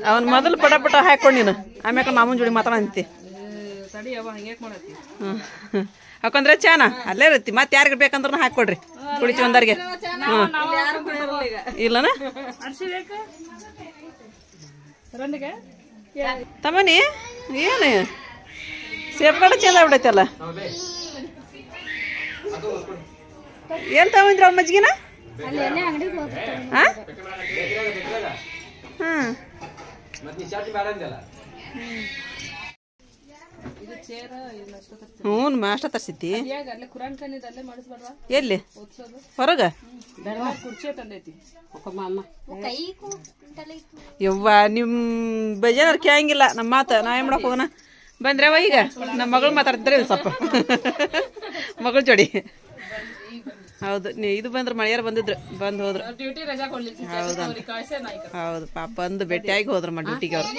ಅವನ್ ಮೊದಲು ಪಟ ಪಟ ಹಾಕೊಂಡು ನೀನು ಆಮ್ಯಾಕ ಮಾಮೂನ್ ಜೋಡಿ ಮಾತಾಡಂತಿ ಹಾಕೊಂಡ್ರೆ ಚಾನ ಅಲ್ಲೇ ಇರತ್ತಿ ಮತ್ತೆ ಯಾರಿಗೆ ಬೇಕಂದ್ರೂ ಹಾಕೊಡ್ರಿ ಕುಡಿತಿ ಒಂದರ್ಗೆ ಇಲ್ಲನ ತಮ್ಮನಿ ಏನು ಸೇಬ್ ಕಡೆ ಚಂದ ಆಗ್ಬಿಡೈತಲ್ಲ ಏನ್ ತಗೊಂಡ್ರಿ ಅವ್ರ ಮಜ್ಜಿಗೆನ ಹ್ಞೂ ಅಷ್ಟ ತರ್ಸಿದ್ದಿ ಎಲ್ಲಿ ಹೊರಗ ಯವ್ವ ನಿಮ್ ಬೇಜಾರು ಕೇಳಂಗಿಲ್ಲ ನಮ್ಮ ಮಾತ ನಾ ಏನ್ ಮಾಡಕ್ ಹೋಗೋಣ ಬಂದ್ರವ ಈಗ ನಮ್ಮ ಮಗಳು ಮಾತಾಡ್ತಾರೆ ಸ್ವಲ್ಪ ಮಗಳ ಜೋಡಿ ಹೌದು ಇದು ಬಂದ್ರ ಮಳೆಯಾರ ಬಂದಿದ್ರು ಬಂದ್ ಹೋದ್ರು ಹೌದು ಪಾಪ ಬಂದು ಭೇಟಿಯಾಗಿ ಹೋದ್ರ ಮ ಡ್ಯೂಟಿಗೆ ಅವ್ರು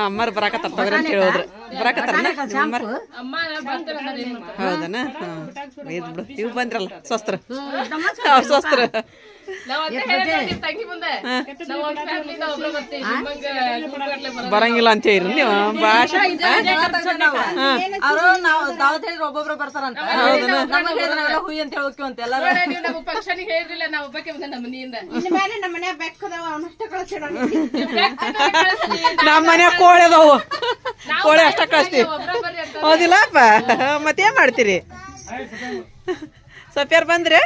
ಅಮ್ಮರು ಬರಾಕತ್ತಾರ ತಗೋರಿ ಅಂತ ಹೇಳಿ ಹೋದ್ರು ಬರಾಕತ್ತಾರ ಹೌದನ ಇದ್ ಬಿಡು ಇವ್ ಬಂದ್ರಲ್ಲ ಸ್ವಸ್ತ್ರ ಸ್ವಸ್ತ್ರ ಬರಂಗಿಲ್ಲ ಅಂತ ಹೇಳಿ ನೀವು ಭಾಷೆ ಒಬ್ಬೊಬ್ರು ಬರ್ತಾರಂತ ಹುಯ್ ಅಂತ ಹೇಳೋಕೆ ಅಂತ ಎಲ್ಲ ನಮ್ಮ ಮನೆ ಕೋಳಿ ಅದಾವು ಕೋಳಿ ಅಷ್ಟ ಕಳಿಸ್ತೀವಿ ಹೌದಿಲ್ಲಪ್ಪ ಮತ್ತೇನ್ ಮಾಡ್ತೀರಿ ಸೊಪ್ಪ್ಯಾರ ಬಂದ್ರೆ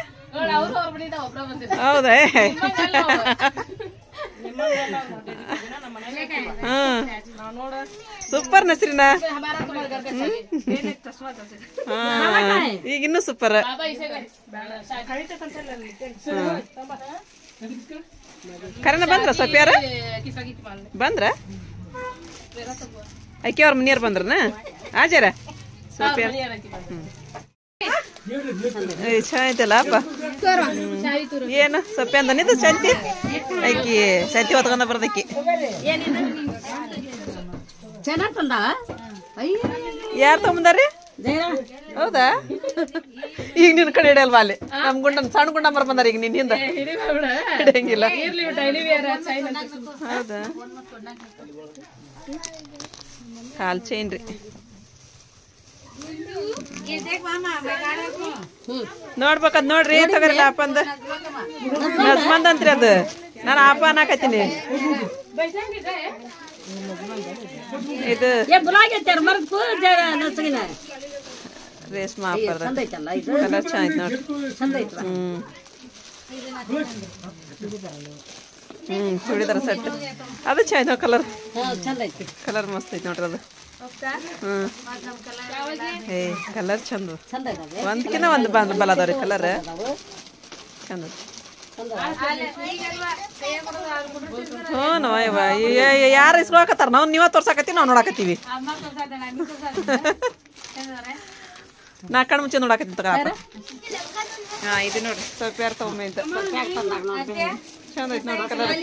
ಹೌದಾ ಸೂಪರ್ ನಸ್ರಿನ ಈಗ ಇನ್ನೂ ಸೂಪರ್ ಕರೆನ ಬಂದ್ರ ಸೊಪ್ಪ್ಯಾರ ಬಂದ್ರ ಅಕ್ಕಿ ಅವ್ರ ಮನೆಯವ್ರ ಬಂದ್ರನ ಆಜಾರ ಸೊಪ್ಪ್ಯಾರ ಚೆನ್ನಾಯ್ತಲ್ಲಪ್ಪ ಏನು ಸೊಪ್ಪೆ ಅಂದನಿದ್ದು ಶಾಂತಿ ಅಕ್ಕಿ ಶಾಂತಿ ಹೊತ್ಕೊಂಡ ಬರೋದಕ್ಕಿ ಯಾರು ತಗೊಂಬಂದಾರಿ ಹೌದಾ ಈಗ ನಿನ್ ಕಡೆ ಹಿಡಿಯಲ್ವಾ ಅಲ್ಲಿ ನಮ್ ಗುಂಡ ಸಣ್ಣ ಗುಂಡ ಮರ ಬಂದಾರ ಈಗ ನಿನ್ನಿಂದ ಹಿಡಿಯಂಗಿಲ್ಲ ಹೌದಾ ಕಾಲ್ ಚೈನ್ ರೀ ನೋಡ್ಬೇಕದ್ ನೋಡ್ರಿ ತಗೋರಿಲ್ಲ ಅಪ್ಪಂದ ನಜ್ಮಂದ್ ಅಂತ್ರಿ ಅದು ನಾನು ಅಪ್ಪ ಅನ್ನಕತ್ತೀನಿ ಇದು ರೇಷ್ಮಾ ಅಪ್ಪರ್ದ ಕಲರ್ ಚೆನ್ನಾಯ್ತು ನೋಡ್ರಿ ಚೂಡಿದಾರ ಸೆಟ್ ಅದು ಚೆನ್ನಾಯ್ತು ಕಲರ್ ಕಲರ್ ಮಸ್ತ್ ಐತಿ ನೋಡ್ರಿ ಅದು ಏ ಕಲರ್ ಚಂದ ಒಂದ್ಕಿನ ಒಂದ್ ಬಲ ಅದಾವ್ರಿ ಕಲರ್ ಚಂದ ಹ್ಞೂ ಯಾರು ಇಸ್ಕೊಳಕತ್ತಾರ ನಾವು ನೀವ ತೋರ್ಸಾಕತ್ತೀವಿ ನಾವು ನೋಡಾಕತ್ತೀವಿ ನಾ ಕಣ್ ಮುಂಚೆ ನೋಡಾಕತ್ತೀನಿ ತಗಪ್ಪ ಹಾ ಇದು ನೋಡ್ರಿ ಸ್ವಲ್ಪ ಯಾರು ತಗೊಂಬ ಚಂದ ಐತಿ ನೋಡ್ರಿ ಕಲರ್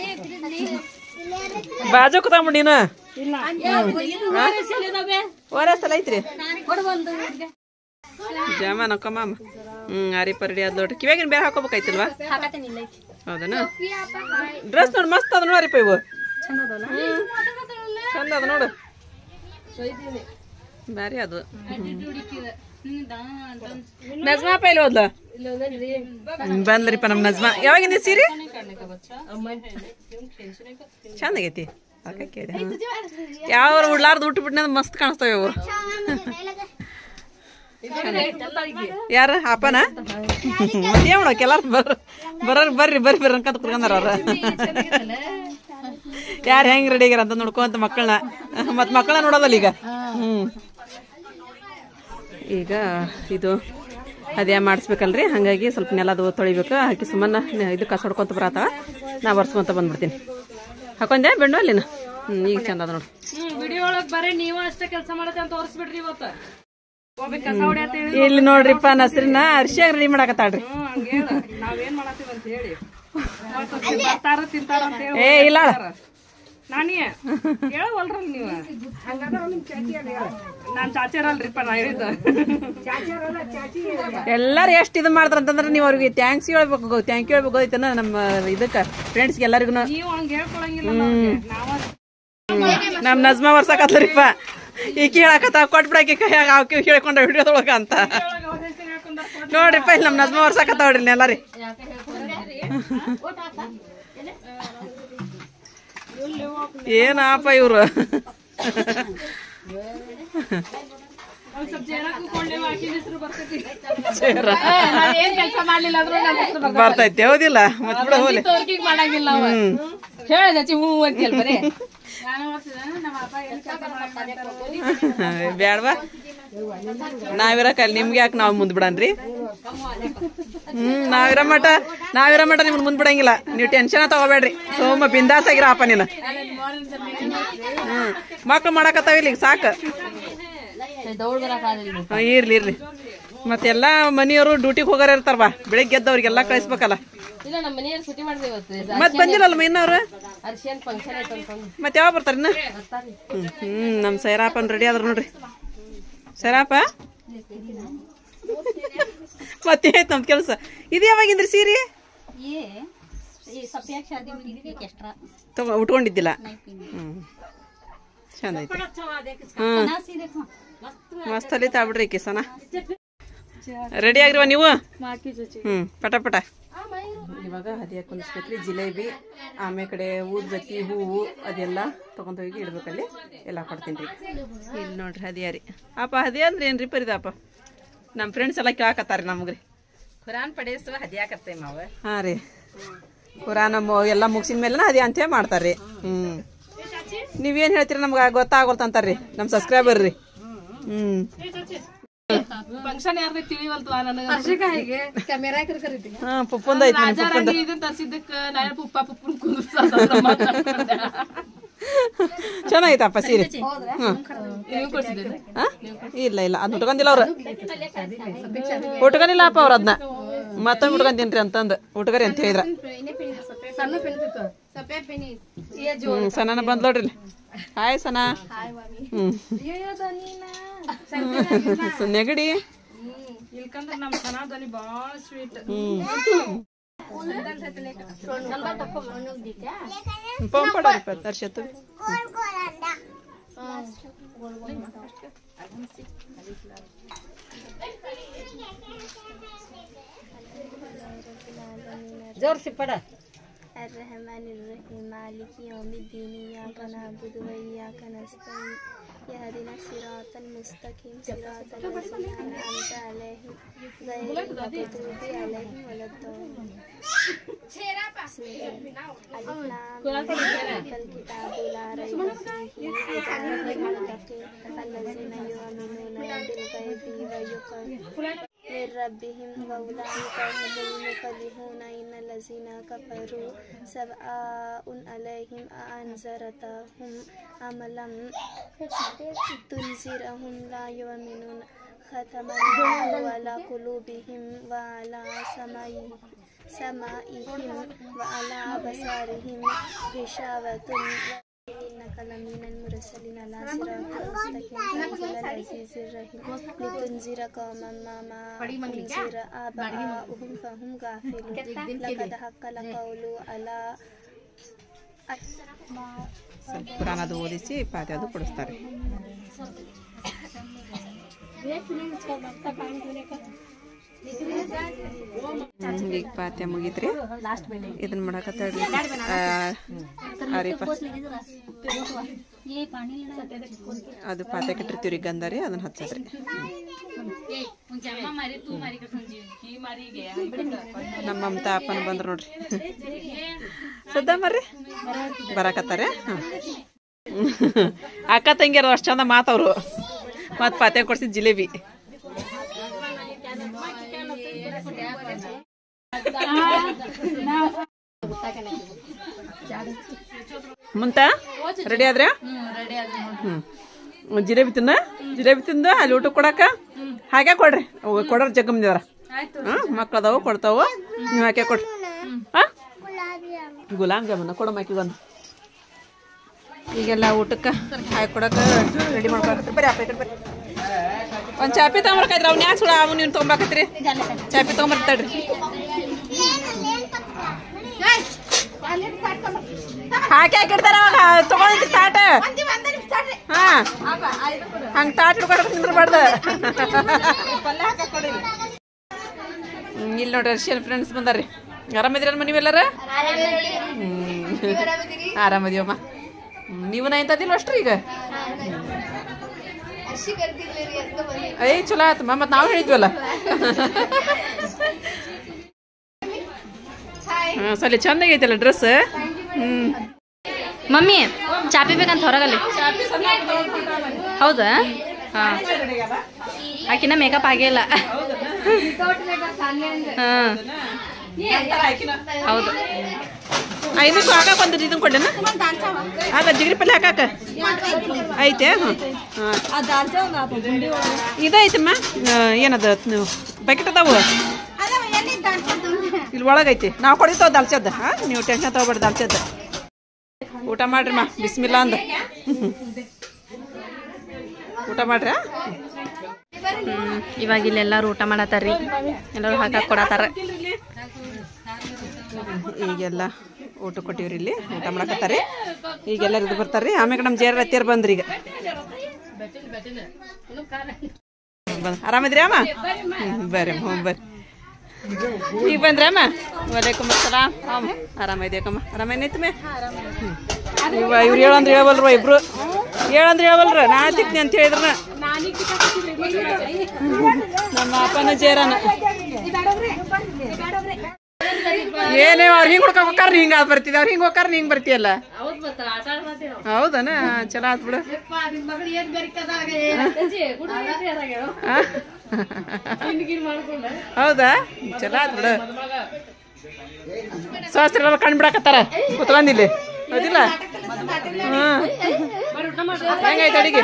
ಬಾಜು ಕೂತಾಮ ನೀನು ಓರಸಲ ಐತ್ರಿ ಜಾಮ ನಕ್ಕಮ್ಮ ಆರಿ ಪರಡಿ ಅದ್ ನೋಡ್ರಿ ಕಿವ್ಯಾಗಿನ ಬೇರೆ ಹಾಕೋಬೇಕಾಯ್ತಿಲ್ವಾ ಹೌದನ ಡ್ರೆಸ್ ನೋಡಿ ಮಸ್ತ್ ಅದ ನೋಡ್ರಿಪ್ಪ ಇವು ಚಂದ ಅದ ನೋಡು ಬ್ಯಾರಿ ಅದು ನಜ್ಮಾ ಪೈಲಿ ಹೋದ್ಲ ಬಂದ್ರಿಪ್ಪ ನಮ್ ನಜ್ಮಾ ಯಾವಾಗಿಂದ ಸೀರೆ ಚಂದ ಆಗೈತಿ ಯಾವ ಉಡ್ಲಾರ್ದು ಉಟ್ಟು ಬಿಟ್ನ ಮಸ್ತ್ ಕಾಣಿಸ್ತಾವ ಇವು ಯಾರ ಅಪ್ಪನ ಏನ್ ಮಾಡೋಕ್ ಎಲ್ಲಾರು ಬರ್ರಿ ಬರ್ರಿ ಬರ್ರಿ ಅನ್ಕಂತ ಕುತ್ಕೊಂಡಾರ ಅವ್ರ ಯಾರು ಹೆಂಗ್ ರೆಡಿ ಆಗ್ಯಾರ ಅಂತ ನೋಡ್ಕೊಂತ ಮಕ್ಕಳನ್ನ ಮತ್ ಮಕ್ಕಳನ್ನ ನೋಡೋದಲ್ಲ ಈಗ ಈಗ ಇದು ಅದೇ ಮಾಡಿಸ್ಬೇಕಲ್ರಿ ಹಂಗಾಗಿ ಸ್ವಲ್ಪ ನೆಲದು ತೊಳಿಬೇಕು ಹಾಕಿ ಸುಮ್ಮನೆ ಇದು ಕಸ ಹೊಡ್ಕೊಂತ ಬರತ್ತಾವ ನಾ ಬರ್ಸ್ಕೊಂತ ಬಂದ್ಬಿಡ್ತೀನಿ ಹಾಕೊಂಡೆ ಬೆಣ್ಣು ಅಲ್ಲಿನ ಈಗ ಚಂದ ಅದ ನೋಡಿ ವಿಡಿಯೋ ಒಳಗ್ ಬರೀ ನೀವು ಅಷ್ಟೇ ಕೆಲಸ ಮಾಡತ್ತೆ ಅಂತ ತೋರಿಸ್ಬಿಡ್ರಿ ಇವತ್ತು ಇಲ್ಲಿ ನೋಡ್ರಿಪ್ಪ ನಸ್ರಿನ ಅರ್ಶಿಯಾಗ ರೆಡಿ ಮಾಡಾಕತ್ತಾಳ್ರಿ ನಾವೇನ್ ಮಾಡತ್ತೀವಿ ಅಂತ ಹೇಳಿ ತಿಂತಾರ ಅಂತ ಹೇಳಿ ಏ ಇಲ್ಲ ನಾನೇ ಹೇಳವಲ್ರಲ್ಲ ನೀವು ನಾನ್ ಚಾಚಾರಲ್ರಿಪ್ಪ ನಾ ಹೇಳಿದ್ದು ಎಲ್ಲಾರು ಎಷ್ಟು ಇದು ಮಾಡ್ತಾರ ಅಂತಂದ್ರೆ ನೀವು ಅವ್ರಿಗೆ ಥ್ಯಾಂಕ್ಸ್ ಹೇಳ್ಬೇಕು ಥ್ಯಾಂಕ್ ಯು ಹೇಳ್ಬೇಕು ಗೊತ್ತೈತನ ನಮ್ಮ ಇದಕ್ಕ ಫ್ರೆಂಡ್ಸ್ಗೆ ಎಲ್ಲರಿಗೂ ನೀವು ಹಂಗ ಹೇಳ್ಕೊಳಂಗಿಲ್ಲ ನಮ್ ನಜ್ಮಾ ವರ್ಸಕತ್ಲರಿಪ್ಪ ಈಕಿ ಹೇಳಕತ್ತ ಕೊಟ್ಬಿಡಾಕಿ ಕೈಯಾಗ ಅವಕಿ ಹೇಳ್ಕೊಂಡ ಹಿಡಿಯೋದೊಳಗ ಅಂತ ನೋಡ್ರಿಪ್ಪ ಇಲ್ಲಿ ನಮ್ ನಜ್ಮಾ ವರ್ಸಕತ್ತ ನೋಡ್ರಿ ಎಲ್ಲಾರಿ ಏನಪ್ಪ ಇವ್ರು ಬರ್ತೈತಿ ಹೌದಿಲ್ಲ ಮತ್ ಬಿಡ ಹೋಲಿ ಬ್ಯಾಡ್ವಾ ನಾವಿರಕಲ್ಲಿ ನಿಮ್ಗೆ ಯಾಕೆ ನಾವ್ ಮುಂದ್ ಬಿಡನ್ರಿ ನಾವಿರೋ ಮಟ ನಿಮ್ಗೆ ಮುಂದ್ ಬಿಡಂಗಿಲ್ಲ ನೀವು ಟೆನ್ಷನ್ ತಗೋಬೇಡ್ರಿ ಸೋಮ ಬಿಂದಾಸ್ ಆಗಿರಪ್ಪ ನೀನು ಮಕ್ಳು ಮಾಡಕತ್ತಾವ ಇಲ್ಲಿ ಸಾಕು ಇರ್ಲಿ ಇರ್ಲಿ ಮತ್ತೆಲ್ಲಾ ಮನಿಯವರು ಡ್ಯೂಟಿಗೆ ಹೋಗಾರ ಇರ್ತಾರ ಬಾ ಬೆಳಿಗ್ಗೆ ಎದ್ದವ್ರಿಗೆಲ್ಲಾ ಕಳಿಸ್ಬೇಕಲ್ಲ ಮತ್ ಬಂದಿಲ್ಲಲ್ಲ ಮೈನವ್ರು ಮತ್ ಯಾವಾಗ ಬರ್ತಾರ ನಮ್ ಸೈರಾಪನ್ ರೆಡಿ ಆದ್ರ ನೋಡ್ರಿ ಸೈರಾಪ ಮತ್ತೆ ಆಯ್ತು ನಮ್ ಕೆಲ್ಸ ಇದು ಯಾವಾಗಿಂದ್ರಿ ಸೀರೆ ತಗೋ ಉಟ್ಕೊಂಡಿದ್ದಿಲ್ಲ ಚಂದ ಐತಿ ಮಸ್ತ್ ಅಲ್ಲಿ ತಾಬಿಡ್ರಿ ಕಿಸನ ರೆಡಿ ಆಗಿರುವ ನೀವು ಪಟ ಪಟ ಇವಾಗ ಹದಿಯಾಗಿ ಕುಂದಿಸ್ಬೇಕ್ರಿ ಜಿಲೇಬಿ ಆಮೇಲೆ ಕಡೆ ಊದ್ಬತ್ತಿ ಹೂವು ಅದೆಲ್ಲ ತಗೊಂಡ್ ಹೋಗಿ ಇಡ್ಬೇಕಲ್ಲಿ ಎಲ್ಲ ಕೊಡ್ತೀನಿ ರೀ ಇಲ್ಲಿ ನೋಡ್ರಿ ಹದಿಯಾರಿ ಅಪ್ಪ ಹದಿಯ ಅಂದ್ರೆ ಏನ್ರಿ ಪರಿದಪ್ಪ ನಮ್ಮ ಫ್ರೆಂಡ್ಸ್ ಎಲ್ಲ ಕೇಳಾಕತ್ತಾರಿ ನಮ್ಗ್ರಿ ಖುರಾನ್ ಪಡೇಸುವ ಹದಿಯಾಕತ್ತೆ ಮಾವ ಹಾ ರೀ ಖುರಾನ್ ಎಲ್ಲ ಮುಗಿಸಿದ ಮೇಲೆ ಹದಿಯ ಅಂತೇಳಿ ಮಾಡ್ತಾರ್ರಿ ನೀವೇನ್ ಹೇಳ್ತೀರಿ ನಮ್ಗೆ ಗೊತ್ತಾಗೋಲ್ತಂತಾರ್ರಿ ನಮ್ ಸಬ್ಸ್ಕ್ರೈಬರ್ ರೀ ಫಂಕ್ಷನ್ ಯಾರ್ದು ತಿಳಿವಲ್ತು ಪುಪ್ಪಂದ ಐತಿ ಇದನ್ನ ತರ್ಸಿದ್ದಕ್ಕ ನಾಳೆ ಪುಪ್ಪನ್ ಚೆನ್ನಾಗೈತಪ್ಪ ಸೀರೆ ಇಲ್ಲ ಇಲ್ಲ ಅದ್ ಉಟ್ಕೊಂಡಿಲ್ಲ ಅವ್ರ ಉಟ್ಕೊಂಡಿಲ್ಲ ಅಪ್ಪ ಅವ್ರ ಅದನ್ನ ಮತ್ತೊಮ್ಮೆ ಉಟ್ಕೊಂತೀನ್ರಿ ಅಂತಂದು ಉಟ್ಕರಿ ಅಂತ ಹೇಳಿದ್ರ ಸನಾನ ಬಂದ್ ನೋಡ್ರಿ ಹಾಯ್ ಸನಾ ನೆಗಡಿ ಇಲ್ಕಂದ್ರ ನಮ್ ಸನಾದಲ್ಲಿ ಬಾಳ ಸ್ವೀಟ್ ತರ್ಸತ್ತು जोर से पढ़ा अर्रहमानिर्रहीम मालिकी यौमिद्दीन इय्याका नअबुदु व इय्याका नस्तईन यहदिना सिरातल मुस्तकीम सिरातल लज़ीना अनअमता अलैहिम गैरिल मग़दूबि अलैहिम वलद्दॉलिन अलिफ किताबु ला रैब फीहि हुदाल लिल्मुत्तक़ीन अल्लज़ीना यु'मिनूना बिल गैबि व युक़ीमूना रब्बिहिम वउलाइका हुमुल मुफ़लिहून इन्नल लज़ीना कफ़रू सवाउन अलैहिम अअन्ज़रतहुम अम लम तुनज़िरहुम ला युमिनून ख़तमल्लाहु अला क़ुलूबिहिम व अला समाइहिम व अला अबसारिहिम ग़िशावतुन إنك لمن المرسلين على صراط مستقيم تنزيل العزيز الرحيم لتنذر قوما ما أنذر آباؤهم فهم غافلون لقد حق القول على ಪುರಾಣದು ಓದಿಸಿ ಪಾಠ ಅದು ಕೊಡಿಸ್ತಾರೆ ಈಗ ಪಾಠ ಮುಗೀತ್ರಿ ಇದನ್ನ ಮಾಡಕತ್ತಾಳ್ರಿ ಅದು ಪಾಠ ಕಟ್ಟಿರ್ತೀವ್ರಿ ಗಂಧಾರಿ ಅದನ್ನ ಹಚ್ಚದ್ರಿ ನಮ್ಮ ಮಮತಾ ಅಪ್ಪನ ಬಂದ್ರ ನೋಡ್ರಿ ಸದ್ದ ಮರ್ರಿ ಬರಾಕತ್ತಾರೆ ಅಕ್ಕ ತಂಗಿಯರು ಅಷ್ಟು ಚಂದ ಮಾತವ್ರು ಮತ್ ಪಾತೆ ಕೊಡ್ಸಿದ್ ಜಿಲೇಬಿ ಮುಂತ ರೆಡಿ ಆದ್ರೆ ಜಿಲೇಬಿ ತಿಂದ ಅಲ್ಲಿ ಊಟ ಕೊಡಾಕ ಹಾಗೆ ಕೊಡ್ರಿ ಕೊಡ್ರ ಜಗ್ಗಮ್ದಿದಾರ ಮಕ್ಕಳದಾವು ಕೊಡ್ತಾವ ನೀವ್ ಹಾಕಿ ಕೊಡ್ರಿ ಗುಲಾಬ್ ಜಾಮೂನ ಕೊಡ ಮಾಕಿ ಬಂದು ಈಗೆಲ್ಲ ಊಟಕ್ಕೆ ಹಾಕಿ ಕೊಡಕ್ಕೆ ರೆಡಿ ಮಾಡ್ಕೊಳಕತ್ರಿ. ಬರ್ರಿ ಅಪ್ಪ ಈ ಕಡೆ ಬರ್ರಿ. ಒಂದು ಚಾಪಿ ತೊಗೊಂಬರ್ಕಾಯ್ರಿ. ಅವ್ನು ಯಾಕೆ ಸುಡ ಅವ್ನು ನೀವು ತೊಗೊಂಬಾಕತ್ರಿ? ಚಾಪಿ ತೊಗೊಂಬರ್ತಾಡ್ರಿ. ಹಾಕಿ ಹಾಕಿಡ್ತಾರ ಅವಾಗ ತೊಗೊಂಡ್ರಿ ತಾಟ. ಹಾಂ ಹಂಗೆ ತಾಟ ಹಿಡ್ಕೊಡಕ್ಕೆ ನಿಂದ್ರಬಾರ್ದು. ಇಲ್ಲಿ ನೋಡ್ರಿ ರಷ್ಯನ್ ಫ್ರೆಂಡ್ಸ್ ಬಂದಾರ್ರಿ. ಆರಾಮದಿರಮ್ಮ ನೀವೆಲ್ಲರ? ಆರಾಮದಿವಮ್ಮ. ನೀವು ನಾ ಎಂತದಿಲ್ಲ ಅಷ್ಟ್ರಿ ಈಗ? ಏಯ್ ಚಲೋ ಆಯ್ತಮ್ಮ. ಮತ್ತೆ ನಾವು ಹೇಳಿದ್ವಲ್ಲ. ಹಾಂ ಸರಿ ಚಂದಾಗೈತಲ್ಲ ಡ್ರೆಸ್. ಮಮ್ಮಿ ಚಾಪಿ ಬೇಕಂತ ಹೊರಗಲ್ಲಿ. ಹೌದಾ? ಹಾಂ ಆಕಿನ ಮೇಕಪ್ ಆಗೇ ಇಲ್ಲ. ಹಾಂ ಹೌದು. ಇದಕ್ಕೂ ಹಾಕಕ್ಕೆ ಒಂದು ಇದನ್ನು ಕೊಡೇನ? ಅದ ಜಿಗರಿ ಪಲ್ಲೆ ಹಾಕಾಕ ಐತೆ. ಹಾಂ ಇದೈತಮ್ಮ. ಏನದ ಬಕೆಟ್ ಅದಾವು ಇಲ್ಲಿ ಒಳಗೈತಿ. ನಾವು ಕೊಡಿತಾವ ದಾಲ್ಚದ. ಹಾಂ ನೀವು ಟೆನ್ಷನ್ ತಗೋಬೇಡ ದಾಲ್ಚದ. ಊಟ ಮಾಡ್ರಿ ಮಾ ಬಿಸ್ಮಿಲ್ಲಾ ಅಂದ. ಊಟ ಮಾಡ್ರಿ. ಇವಾಗ ಇಲ್ಲೆಲ್ಲರೂ ಊಟ ಮಾಡತ್ತಾರ್ರಿ. ಎಲ್ಲರೂ ಹಾಕಕ್ಕೆ ಕೊಡತ್ತಾರ. ಈಗೆಲ್ಲ ಊಟ ಕೊಟ್ಟಿವ್ರಿ. ಇಲ್ಲಿ ಊಟ ಮಾಡಕತ್ತಾರೆ. ಈಗೆಲ್ಲರೂ ಇದು ಬರ್ತಾರ್ರಿ. ಆಮೇಲೆ ನಮ್ಮ ಜೇರ ಹತ್ತಿರ ಬಂದ್ರಿ. ಈಗ ಆರಾಮದ್ರಿ ಅಮ್ಮ? ಬರ್ರಿ ಹ್ಞೂ ಬರ್ರಿ. ಈಗ ಬಂದ್ರಿ ಅಮ್ಮ? ವಲೈಕುಮ್ ಅಸ್ಸಲಾಂ. ಆರಾಮೈದೇಕಮ್ಮ? ಆರಾಮೇನೈತಮ್ಮ? ಇವ್ರು ಹೇಳಂದ್ರೆ ಹೇಳ್ಬಲ್ರ ಇಬ್ರು. ಹೇಳಂದ್ರೆ ಹೇಳ್ಬಲ್ರ. ನಾ ತಿಕ್ನಿ ಅಂತ ಹೇಳಿದ್ರ ನಮ್ಮ ಅಪ್ಪನ ಜೇರನ ಏನೇ ಅವ್ರು ಹಿಂಗೆ ಹುಡ್ಕ ಹೋಗಾರ ಹಿಂಗ ಬರ್ತಿದ್ದ. ಅವ್ರು ಹಿಂಗೆ ಹೋಗಾರ ಹಿಂಗೆ ಬರ್ತೀಯಲ್ಲ. ಹೌದನ? ಚಲೋ ಆತ್ ಬಿಡು. ಹೌದಾ? ಚಲೋ ಆತ್ ಬಿಡು. ಶಾಸ್ತ್ರ ಕಣ್ ಬಿಡಾಕತ್ತಾರ ಕುತ್ಕೊಂಡಿಲ್ಲಿ. ಹೌದಿಲ್ಲ? ಹೆಂಗೈತೆ ಅಡಿಗೆ?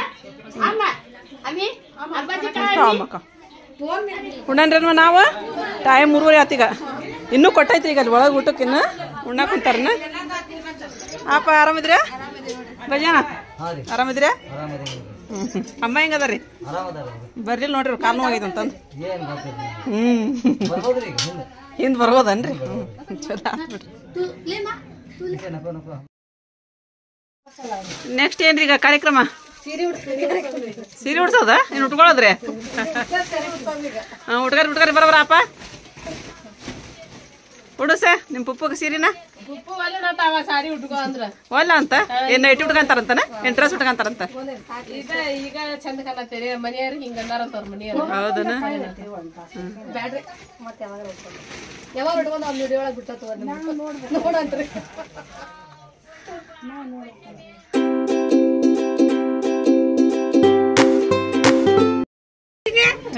ಉಣ್ಣನ್ರನ್ವ ನಾವು ಟೈಮ್ 3:30 ಆತೀಗ. ಇನ್ನೂ ಕೊಟ್ಟೈತಿ ಈಗ ಅಲ್ಲಿ ಒಳಗೆ ಊಟಕ್ಕೆ. ಇನ್ನು ಉಣ್ಣಾಕ ಕುಂತಾರನ. ಅಪ್ಪ ಆರಾಮದ್ರಿ? ಬಜಾನ ಆರಾಮದ್ರಿ? ಅಮ್ಮ ಹೆಂಗದ ರೀ? ಬರ್ಲಿಲ್ಲ ನೋಡ್ರಿ ಕಾಲ್ ನೋವಾಗೈತೆ ಅಂತಂದು. ಹಿಂದ್ ಬರ್ಬೋದನ್ರಿ? ಚಲೋ ಆಗ್ಬಿಡ್ರಿ. ನೆಕ್ಸ್ಟ್ ಏನ್ರಿ ಈಗ ಕಾರ್ಯಕ್ರಮ? ಸೀರೆ ಉಡ್ಸೋದ? ಏನು ಉಟ್ಕೊಳ್ಳೋದ್ರಿ? ಉಟ್ಕಾರಿ ಬರಬರಪ್ಪ. ಉಡುಸ ನಿಮ್ಮ ಪುಪ್ಪಗೆ ಸೀರಿನ ಒಲ್ಲ ಅಂತ. ಏನ್ ನೈಟ್ ಉಟ್ಕಂತಾರಂತಾನ? ಏನ್ ಡ್ರೆಸ್ ಉಟ್ಕಂತಾರಂತ? ಹೌದನ?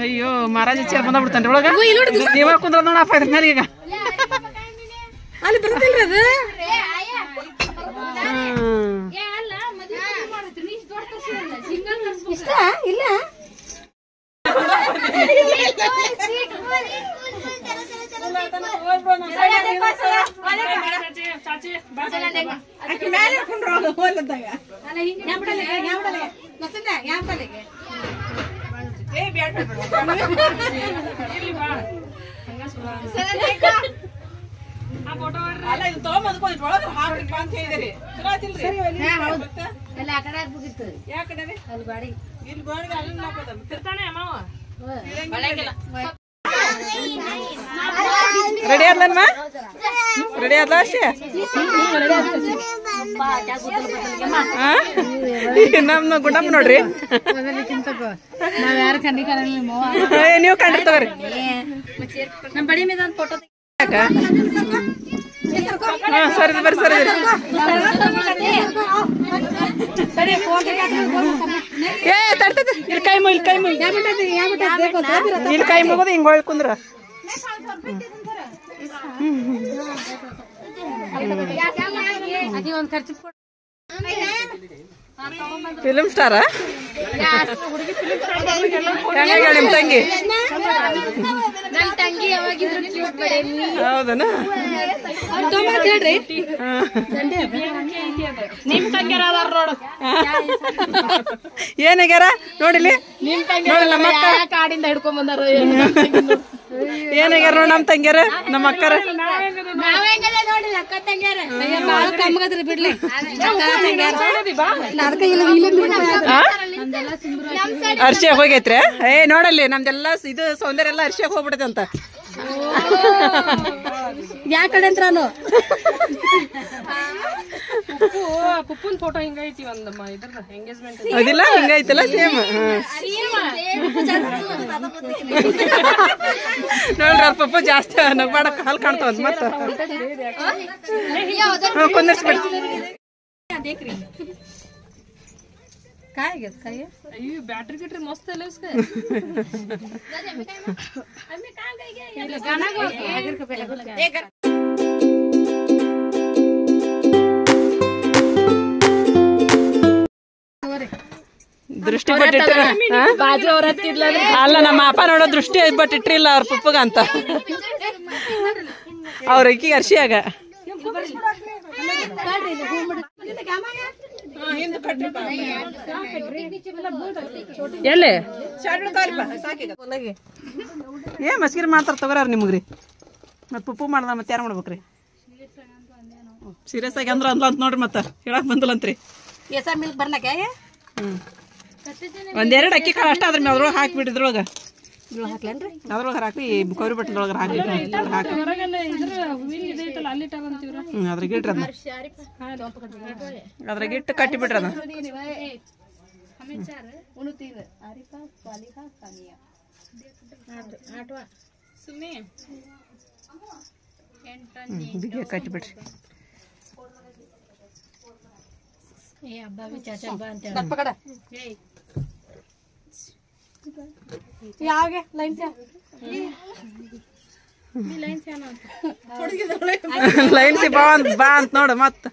ಅಯ್ಯೋ ಮಹಾರಾಜ ಚೇರ್ ಬಂದ್ಬಿಡ್ತಾನ್ರಿ ಒಳಗ. ನೀವ ಕುಂದ್ರ ನೋಡಪ್ಪ ಇದ್ರ ಮೇಲೆ. ಈಗ ಅಲ್ಲಿ ಬರ್ತಿಲ್ರಿ ಅದು. ಇಲ್ಲ ರೆಡಿ ಆದ್ಲಮ್ಮ? ರೆಡಿ ಆದ್ಲ ಅಷ್ಟೇ? ನಮ್ನ ಗುಂಡಪ್ಪ ನೋಡ್ರಿ. ನೀವು ಕಂಡಿರ್ತವ್ರಿ. ಸರಿ ಬರ್ರಿ ಸರಿ. ಏ ತಡ್ತೈತಿ. ಇಲ್ಲಿ ಕೈ ಮುಗಿ ಇಲ್ಲಿ ಕೈ ಮುಗೋದು ಹಿಂಗ ಹೊಳ್ ಕುಂದ್ರ. ಫಿಲ್ಮ್ ಸ್ಟಾರ ಹೆಂಗ ನಿಮ್ ತಂಗಿ ಹೌದನ ಏನಾಗ್ಯಾರ ನೋಡಿಲಿ ನಮ್ಮ ಅಕ್ಕ ಕಾಡಿಂದ ಹಿಡ್ಕೊಂಡ್ ಬಂದಾರ ಏನಾಗ್ಯಾರ ನೋಡ್ ನಮ್ ತಂಗ್ಯಾರ ನಮ್ಮ ಅಕ್ಕರ ಬಿಡ್ಲಿ ಅರ್ಶಿಯಾಗ ಹೋಗೈತ್ರಿ ಏ ನೋಡಲ್ಲಿ ನಮ್ದೆಲ್ಲ ಇದು ಸೌಂದರ್ಯ ಎಲ್ಲ ಅರ್ಶಿಯಾಗ ಹೋಗ್ಬಿಡೈತೆ ಅಂತ ಯಾ ಕಡೆ ಅಂತ ನಾನು ಪುಪ್ಪನ್ ಫೋಟೋ ಹಿಂಗೈತಿ ಒಂದಮ್ಮ ಇದ್ರದ ಎಂಗೇಜ್ಮೆಂಟ್ ಅದಿಲ್ಲ ಹಿಂಗೈತಲ್ಲ ಸೇಮ್ ನೋಡ್ರಿ ಅವ್ರ ಪಪ್ಪ ಜಾಸ್ತಿ ನಗ್ಮಾಡ ಹಾಲು ಕಾಣ್ತಾವ ಮತ್ತ ಕುಂದರ್ಸ್ಬಿಡಿ ಅಯ್ಯೋ ಬ್ಯಾಟ್ರಿ ಗಿಟ್ರಿ ಮಸ್ತ್ ಅಲ್ಲ ದೃಷ್ಟಿ ಬಟ್ಟಿಟ್ರ ಅಲ್ಲ ನಮ್ಮ ಅಪ್ಪ ನೋಡೋ ದೃಷ್ಟಿ ಬಟ್ಟಿಟ್ರಿಲ್ಲ ಅವ್ರ ಪಪ್ಪಗ ಅಂತ ಅವ್ರ ಅಕ್ಕಿಗೆ ಅರ್ಶಿಯಾಗ ಎಲ್ಲಿ ಏ ಮಸ್ಕಿರಿ ಮಾಡ್ತಾರ ತಗೋರ ನಿಮಗ್ರಿ ಮತ್ ಪಪ್ಪು ಮಾಡ್ದ ಮತ್ತೆ ಯಾರು ಮಾಡ್ಬೇಕ್ರಿ ಸೀರಿಯಸ್ ಆಗಿ ಅಂದ್ರ ಅಂದ್ಲ ಅಂತ ನೋಡ್ರಿ ಮತ್ತ ಹೇಳಕ್ ಬಂದಲಂತ್ರಿ ಒಂದೆರಡು ಅಕ್ಕಿ ಕಾಳು ಅಷ್ಟ ಅದ್ರ ಮೇಲೆ ಅದ್ರೊಳಗೆ ಹಾಕಿಬಿಟ್ಟಿದ್ರೊಳಗ ಅದ್ರೊಳಗೆ ಹಾಕಿ ಕೊಬ್ಬರಿ ಬಟ್ಟದೊಳಗೆ ಹಾಕಿ ಅದ್ರಾಗ ಇಟ್ರಿ ಅದನ್ನ ಅದ್ರಾಗ ಇಟ್ಟು ಕಟ್ಟಿಬಿಟ್ರಿ ಅದನ್ನ ಬಿಗಿ ಕಟ್ಟಿಬಿಟ್ರಿ ಲೈನ್ ಸಿ ಬಾ ಅಂತ ನೋಡು ಮತ್ತ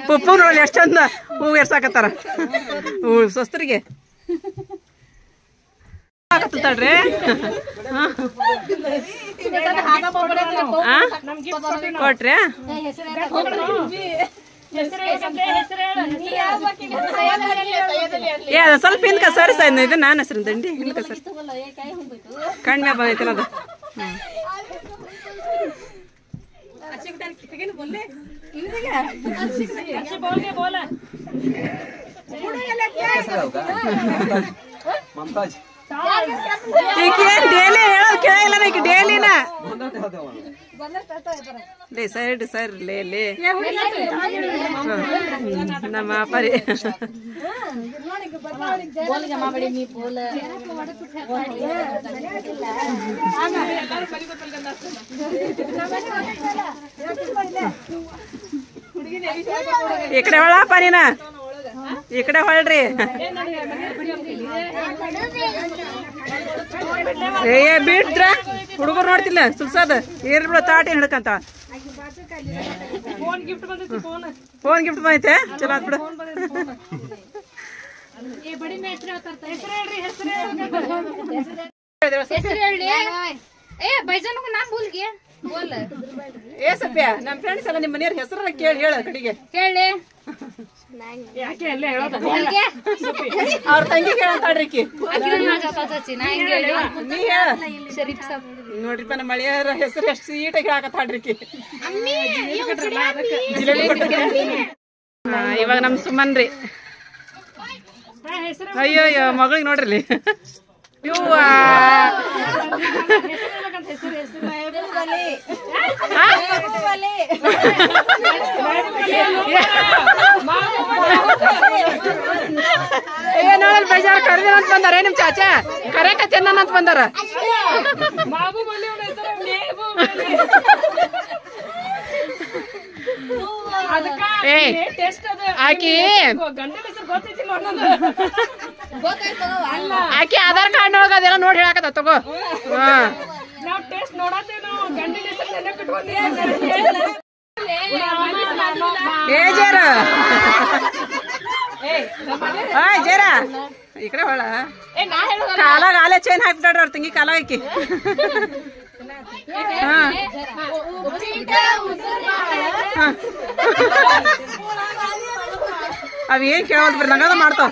ಪಪ್ಪು ನೋಡಿ ಎಷ್ಟ್ ಚಂದ ಹೂವು ಎರ್ಸಾಕತ್ತಾರ ಸ್ವಸ್ತರಿಗೆ ತಡ್ರಿ ಕೊಟ್ರಿ ಏ ಅದ ಸ್ವಲ್ಪ ಇನ್ಕ ಸರಿಸ ಇದು ನಾನು ಹೆಸರು ದಂಡಿ ಇನ್ಕ ಸರ್ ಕಣ್ಮ್ಯಾ ಬಂದೈತಿಲ್ಲ ಅದು ಡೈಲಿ ಹೇಳೋದು ಕೇಳಿಲ್ಲ ಈಕ ಡೈಲಿನ ಲೇ ಸೈಡ್ ಸರ್ ಲೇ ಲೇ ನಮ್ಮ ಪರಿ ಈ ಕಡೆ ಹೊಳಪ್ಪ ನೀನ ಈ ಕಡೆ ಹೊಳ್ರಿ ಏ ಬಿಟ್ರ ಹುಡುಗರು ನೋಡ್ತಿಲ್ಲ ಸುಲ್ಸದ ಏರ್ ಬಿಡ ತಾಟಿ ಹಿಡ್ಕಂತ ಫೋನ್ ಗಿಫ್ಟ್ ಬಂದೈತೆ ಚಲೋ ಆತ್ ಬಿಡು ಏ ಸಪ್ಯ ನಮ್ ಫ್ರೆಂಡ್ಸ್ ಎಲ್ಲ ನಿಮ್ಮ ಮನೆಯವ್ರ ಹೆಸರನ್ನ ಕೇಳಿ ಹೇಳ ಕಡೆಗೆ ಕೇಳಿ ಅವ್ರ ತಂಗಿ ಕೇಳಂತಾಡ್ರಿಕಿ ನೀ ಹೇಳ ನೋಡ್ರಿಪ್ಪ ನಮ್ಮ ಮಳೆಯವ್ರ ಹೆಸರು ಎಷ್ಟು ಸೀಟಾಗಿ ಹಾಕತ್ತಾಡ್ರಿಕಿ ಇವಾಗ ನಮ್ ಸುಮನ್ರಿ ಅಯ್ಯೋ ಅಯ್ಯೋ ಮಗಳಿಗೆ ನೋಡ್ರಿ ಇವ್ವ ಏ ನೋಡಲ್ ಬೇಜಾರ್ ಕರೆದಿನ ಅಂತ ಬಂದಾರ ನಿಮ್ ಚಾಚಾ ಕರೆಕತ್ತೇನ ಅಂತ ಬಂದಾರ ಏ ಆಕಿ ಆಕಿ ಆಧಾರ್ ಕಾರ್ಡ್ ಒಳಗ ಅದೆಲ್ಲ ನೋಡಿ ಹೇಳಕತ್ತ ತಗೋ ನಾವ್ ಟೆಸ್ಟ್ ನೋಡತ್ತೇವ್ ನಾವು ಏ ಜೇರ ಜೇರ ಈ ಕಡೆ ಹೊಳ ಕಾಲಾಗ ಆಲೆ ಚೈನ್ ಹಾಕ್ಬಿಟ್ಟಾಡ್ರಿ ಅವ್ರ ತಂಗಿ ಕಾಲಾಗ ಹಾಕಿ ಅವ್ ಏನ್ ಕೇಳೋದ್ ಬರ್ರಿ ನಂಗದ ಮಾಡ್ತಾವ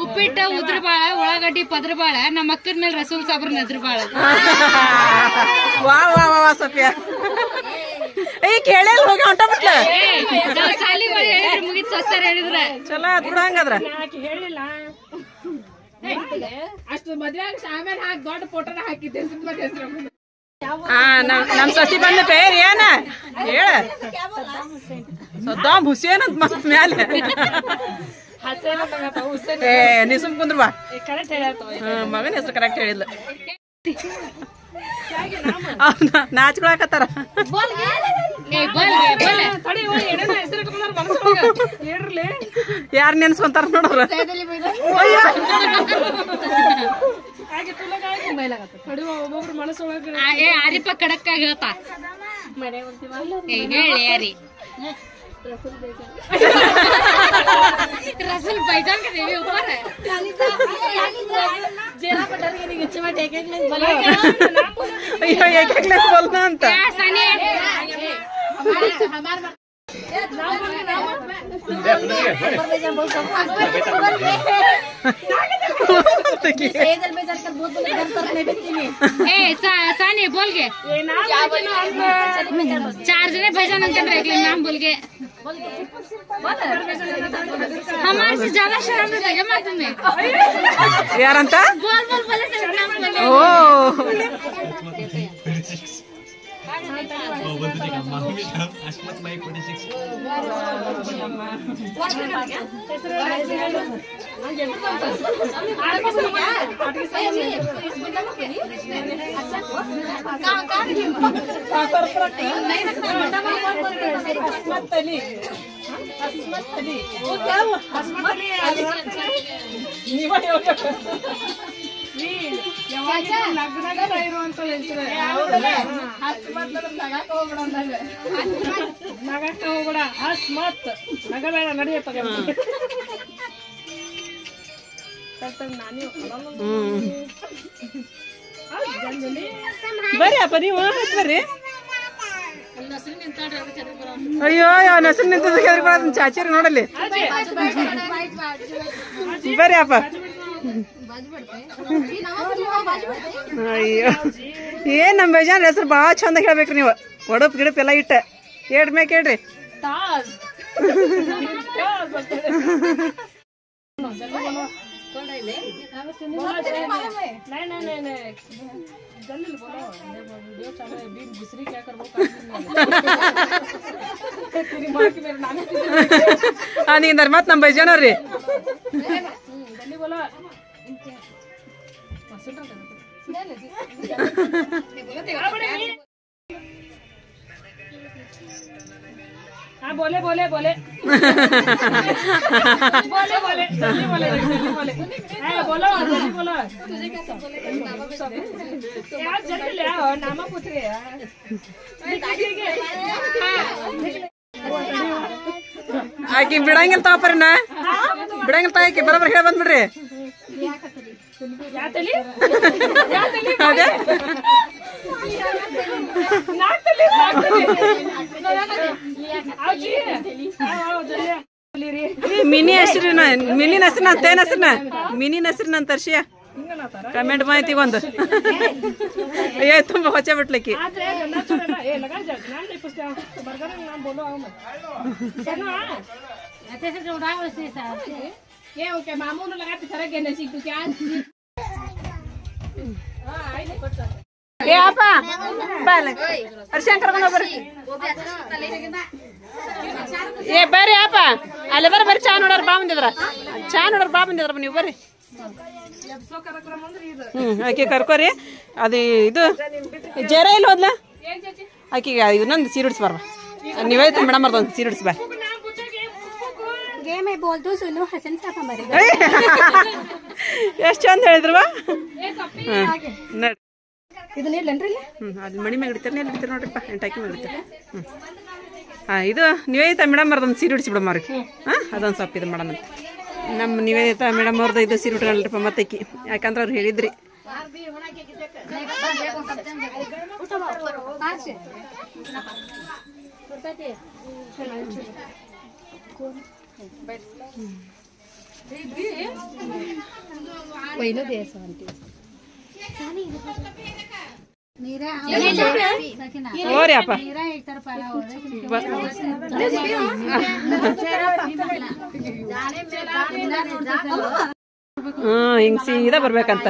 ಉಪ್ಪಿಟ್ಟ ಉದ್ರ ಬಾಳ ಉಳ್ಳಾಗಡ್ಡಿ ಪದ್ರ ಬಾಳ ನಮ್ಮ ಅಕ್ಕನ ಮೇಲೆ ರಸೂಲ್ ಸಾಬ್ರ ನದ್ರ ಬಾಳ ವಾ ವಾ ವಾ ಸಫಿಯಾ ಏ ಕೇಳಲ್ ಹೋಗಿ ಹೊಂಟ ಬಿಟ್ಲ ಸಾಲಿಗಳು ಹೇಳಿದ್ರ ಮುಗಿತ್ ಸಸ್ತಾರ ಹೇಳಿದ್ರ ಚಲೋ ಆತ್ ಬಿಡ ಹಂಗಾದ್ರ ಹೇಳಿಲ್ಲ ಅಷ್ಟು ಮದ್ವೆ ಆಮೇಲೆ ಹಾಕಿ ದೊಡ್ಡ ಫೋಟೋನ ಹಾಕಿದ್ದೆ ಸುಮ್ಮನೆ ಹೆಸರು ನಮ್ ಸಸಿ ಬಂದ ಪೇರ್ ಏನ ಹೇಳ ಸದ್ದಾಮ್ ಹುಸೇನ್ ಅಂತ ಮಸ್ತ್ ಮ್ಯಾಲೆ ಏ ನೀ ಸುಮ್ ಕುಂದ್ರ ಬಾ ಮಗನ ಹೆಸರು ಕರೆಕ್ಟ್ ಹೇಳಿಲ್ಲ ನಾಚ್ಕೊಳಕತ್ತಾರ ಯಾರ್ ನೆನ್ಸ್ಕೊಂತಾರ ನೋಡ್ರ ಒಬ್ಬೊಬ್ರು ಮನಸ್ಸೊಳಗ ಆರಿಪ ಕಡಕ್ ಆಗತ್ತ ಹೇಳಿ ಯಾರಿ रसूल भाईजान के देवी ऊपर है जेला पटर के नीचे में एक एक लाइन बोलो अयो एक एक लाइन बोलना अंत सानी हमार सानी बोल के चार जने भाईजान अंकल नाम बोल के हमारे से ज्यादा शर्म लगे मैं तुम्हें यार अंत बोल बोल बोले से नाम बोले ओ ಇರುವಂತ ನಗಕ್ಕ ಹೋಗ್ಬೇಡ ಅಸ್ಮತ್ ನಗಬೇಡ ನಡೆಯಪ್ಪ ಬರ್ರಿ ಅಪ್ಪ ನೀವು ಬರ್ರಿ ಅಯ್ಯೋ ಯಾವ ನಸರು ನಿಂತದ ಕೆದ್ರಿ ಚಾಚಿರಿ ನೋಡಲ್ಲಿ ಬರ್ರಿ ಅಪ್ಪ ಅಯ್ಯೋ ಏನ್ ನಮ್ ಬೇಜಾನ್ ಹೆಸರು ಬಾಳ ಚಂದ ಹೇಳ್ಬೇಕ್ರಿ ನೀವು ಒಡಪ್ ಗಿಡಪ್ ಎಲ್ಲ ಇಟ್ಟ ಹೇಳ್ ಮ್ಯಾಕ್ ಹೇಳ್ರಿ ನೀಂದ್ರ ಮತ್ ನಮ್ ಬೇಜಾನವ್ರಿ बोले बोले बोले बोले बोले जल्दी बोले जल्दी बोले बोलो जल्दी बोलो यार जल्दी ले आओ नाम पूछ रहे हैं ಆಕಿ ಬಿಡಂಗಿಲ್ಲ ತಾಪರಿನ ಬಿಡಂಗಿಲ್ಲ ತಾಕಿ ಬರೋಬ್ಬರ ಹೇಳಿ ಬಂದ್ಬಿಡ್ರಿ ಅದೇ ಮಿನಿ ಹೆಸರಿನ ಮಿನಿನ ಹೆಸರಿನ ತೇನ ಹೆಸರಿನ ಮಿನಿನ ಹೆಸರಿನ ತರ್ಸಿಯ ಕಮೆಂಟ್ ಮಾಹಿತಿ ಒಂದು ಏ ತುಂಬಾ ಹೊಚ್ಚ ಬಿಟ್ಲಿಕ್ಕೆ मामू ने लगाते सारा गेने सीख तू क्या ಏ ಅಪ್ಪ ಬಾಲ ಹರ್ಷಂಕರ ಬರ್ರಿ ಏ ಬರ್ರಿ ಅಪ್ಪ ಅಲ್ಲಿ ಬರ್ರಿ ಚಾ ನೋಡೋರ್ ಬಾ ಬಂದಿದ್ರ ಚಾ ನೋಡೋರ್ ಬಾ ಬಂದಿದ್ರ ನೀವು ಬರ್ರಿ ಆಕೆ ಕರ್ಕೋರಿ ಅದು ಇದು ಜರ ಇಲ್ಲ ಹೋದ್ಲ ಆಕಿಗೆ ಇನ್ನೊಂದು ಸೀರಿಡ್ಸ್ ಬರ್ಬ ನೀವೇ ಮೇಡಮ್ ಬರ್ದೊಂದು ಸೀರಿಡ್ಸ್ ಬಾ ये मैं बोल दूं सुनो हसन साहब हमारे ಎಷ್ಟು ಚಂದ ಹೇಳಿದ್ರವ. ನೋಡಿ ಅಲ್ಲಿ ಮಣಿ ಮ್ಯಾಗ ಹಿಡಿತಾರೆ ಹಿಡಿತಾರೆ ನೋಡ್ರಿಪ್ಪ, ಎಂಟಾಕಿ ಮ್ಯಾಗ ಹಿಡಿತಾರೆ. ಇದು ನಿವೇದಿತಾ ಮೇಡಮ್ ಅವ್ರದ್ದೊಂದು ಸೀರೆ ಉಡಿಸ್ಬಿಡಮ್ಮ ಅವ್ರಿಗೆ. ಅದೊಂದು ಸ್ವಲ್ಪ ಇದು ಮಾಡೋಣ. ನಮ್ಮ ನಿವೇದಿತಾ ಮೇಡಮ್ ಅವ್ರದ್ದು ಇದು ಸೀರೆ ಉಟ್ಕೊಂಡ್ರಪ್ಪ ಮತ್ತಕ್ಕಿ, ಯಾಕಂದ್ರೆ ಅವ್ರು ಹೇಳಿದ್ರಿ. ಓರಿ ಅಪ್ಪ ಹಿಂಗ್ ಸೀದಾ ಬರ್ಬೇಕಂತ.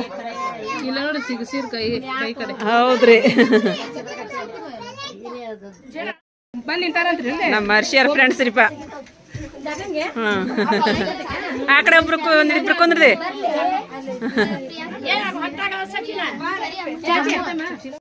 ಇಲ್ಲ ನೋಡಿ ಸಿಗಸಿರ್ ಕೈ ಕಡೆ. ಹೌದ್ರಿ, ಬಂದ್ ನಿಂತಾರಂತ್ರಿ ನಮ್ಮ ಹರ್ಷಿಯರ್ ಫ್ರೆಂಡ್ಸ್ ರೀಪ. ಆ ಕಡೆ ಒಬ್ರು ಇಬ್ರು ಕೊಂದ್ರಿ.